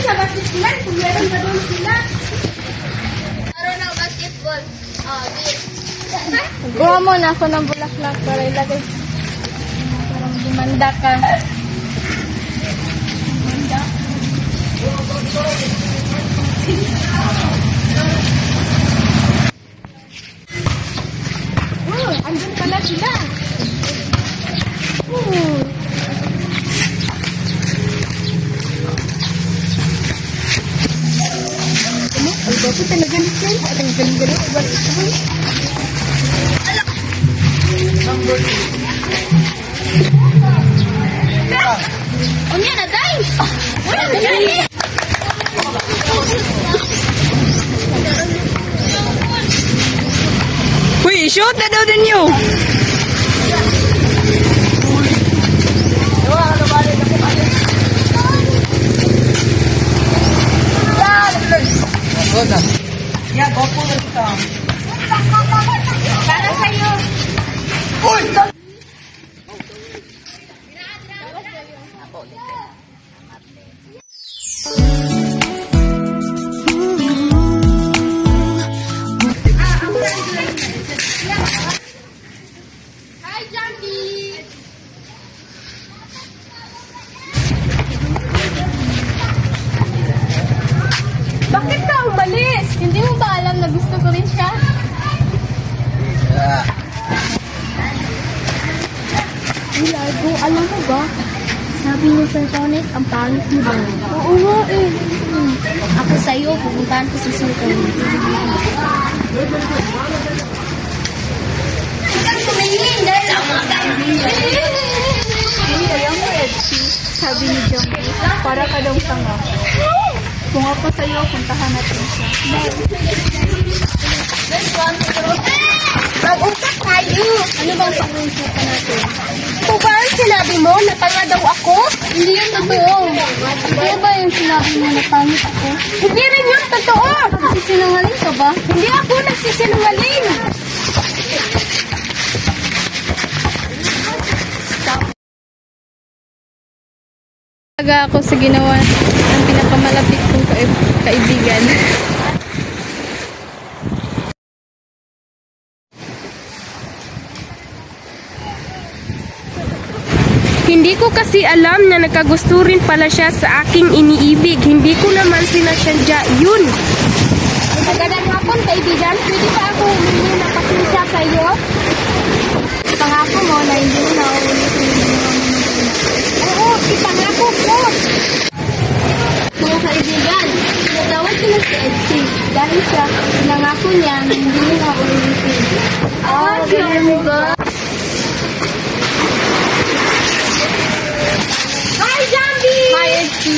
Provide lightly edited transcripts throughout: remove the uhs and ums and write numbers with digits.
sa basketball, kung meron na doon sila. Meron ng basketball. Gawa mo na ako ng bulaklak para ilagay. Parang gumanda ka. Andun pala sila. Ang bago talaga nito. Ang galing-galing. O niya na, day! Wala na yan! Uy, shoot na daw din you. Yeah, go po ito. Para sa'yo. Uy! Hi, Junkie! Bakit ka umalis? Hindi mo ba alam na gusto ko rin siya? Largo, alam mo ba? Sabi ni Sir Tones, ang pangit mo ba? Oo nga eh. Ako sa'yo, pupuntahan ko si Sir Tones. Tumingin dahil ako Kaya mo, Edgy, sabi ni Jombi, para ka daw tanga. Kung ako sa'yo, puntahan natin siya. Mag-usap tayo. Ano bang pag-uusapan natin? Ito ba ang sinabi mo na tanga daw ako? Hindi yan totoo. Ano ba yung sinabi mo na pangit ako? Hindi rin yung totoo. Nagsisinungaling ka ba? Hindi ako nagsisinungaling. Talaga ako sa ginawa ng pinakamalapit kong kaibigan. Hindi ko kasi alam na nagkagusto rin pala siya sa aking iniibig. Hindi ko naman sinasadya yun. Magandang hapon, kaibigan. Pwede pa ako humingi ng pasensya sa iyo? Pangako mo na hindi mo na uulitin yung ginawa mo. Oo, ipangako ko. Mga kaibigan, natawag ko na si Edgy. Dahil siya, pinangako niya na hindi mo na uulitin. Ganun ba? Hi, Jambi! Hi, Edgy.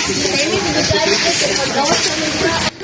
Kaya hindi ko tayo kasi magawa sa mga